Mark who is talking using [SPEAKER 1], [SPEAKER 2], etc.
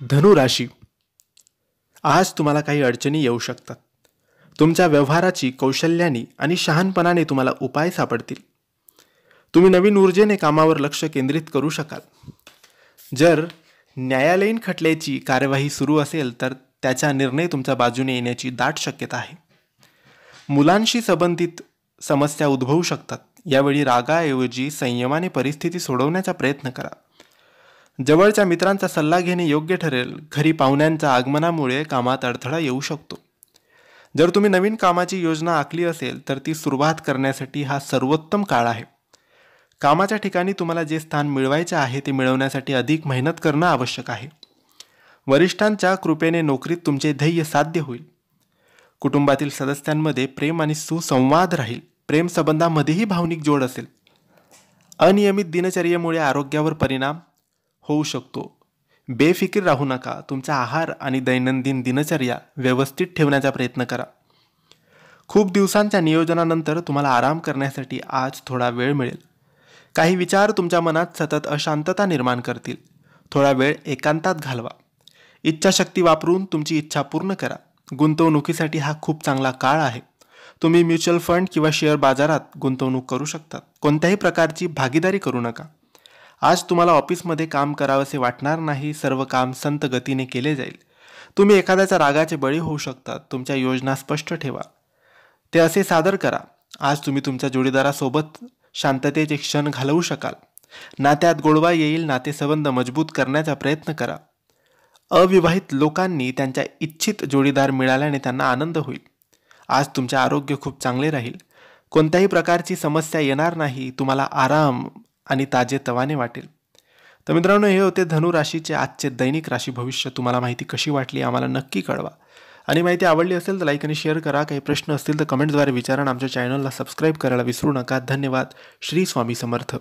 [SPEAKER 1] धनु राशी, आज तुम्हाला काही अडचणी येऊ शकतात. तुमच्या व्यवहाराची कौशल्याने आणि शहाणपणाने तुम्हाला उपाय सापडतील. तुम्ही नवीन ऊर्जेने कामावर लक्ष केंद्रित करू शकाल. जर न्यायालयीन खटल्याची कार्यवाही सुरू असेल तर त्याचा निर्णय तुमच्या बाजूने येण्याची दाट शक्यता आहे. मुलांशी संबंधित समस्या उद्भवू शकतात. यावेळी रागाऐवजी संयमाने परिस्थिती सोडवण्याचा प्रयत्न करा. जवळच्या मित्रांचा सल्ला घेणे योग्य ठरेल. घरी पाहुण्यांच्या आगमनामुळे कामात अडथळा येऊ शकतो. जर तुम्ही नवीन कामाची योजना आखली असेल तर ती सुरुवात करण्यासाठी हा सर्वोत्तम काळ आहे. कामाच्या ठिकाणी तुम्हाला जे स्थान मिळवायचे आहे ते मिळवण्यासाठी अधिक मेहनत करणं आवश्यक आहे. वरिष्ठांच्या कृपेने नोकरीत तुमचे ध्येय साध्य होईल. कुटुंबातील सदस्यांमध्ये प्रेम आणि सुसंवाद राहील. प्रेम संबंधामध्येही भावनिक जोड असेल. अनियमित दिनचर्येमुळे आरोग्यावर परिणाम होऊ शकतो. बेफिकीर राहू नका. तुमचा आहार आणि दैनंदिन दिनचर्या व्यवस्थित ठेवण्याचा प्रयत्न करा. खूप दिवसांच्या नियोजनानंतर तुम्हाला आराम करण्यासाठी आज थोडा वेळ मिळेल. काही विचार तुमच्या मनात सतत अशांतता निर्माण करतील. थोडा वेळ एकांतात घालवा. इच्छाशक्ती वापरून तुमची इच्छा पूर्ण करा. गुंतवणुकीसाठी हा खूप चांगला काळ आहे. तुम्ही म्युच्युअल फंड किंवा शेअर बाजारात गुंतवणूक करू शकता. कोणत्याही प्रकारची भागीदारी करू नका. आज तुम्हाला ऑफिसमध्ये काम करावंसे वाटणार नाही. सर्व काम संत गतीने केले जाईल. तुम्ही एखाद्याच्या रागाचे बळी होऊ शकतात. तुमच्या योजना स्पष्ट ठेवा. ते असे सादर करा. आज तुम्ही तुमच्या जोडीदारासोबत शांततेचे क्षण घालवू शकाल. नात्यात गोडवा येईल. नातेसंबंध मजबूत करण्याचा प्रयत्न करा. अविवाहित लोकांनी त्यांच्या इच्छित जोडीदार मिळाल्याने त्यांना आनंद होईल. आज तुमचे आरोग्य खूप चांगले राहील. कोणत्याही प्रकारची समस्या येणार नाही. तुम्हाला आराम आणि ताजेतवाने वाटेल. तर मित्रांनो, हे होते धनु राशीचे आजचे दैनिक राशी भविष्य. तुम्हाला माहिती कशी वाटली आम्हाला नक्की कळवा. आणि माहिती आवडली असेल तर लाईक आणि शेअर करा. काही प्रश्न असतील तर कमेंटद्वारे विचारा. आमच्या चॅनलला सबस्क्राईब करायला विसरू नका. धन्यवाद. श्री स्वामी समर्थ.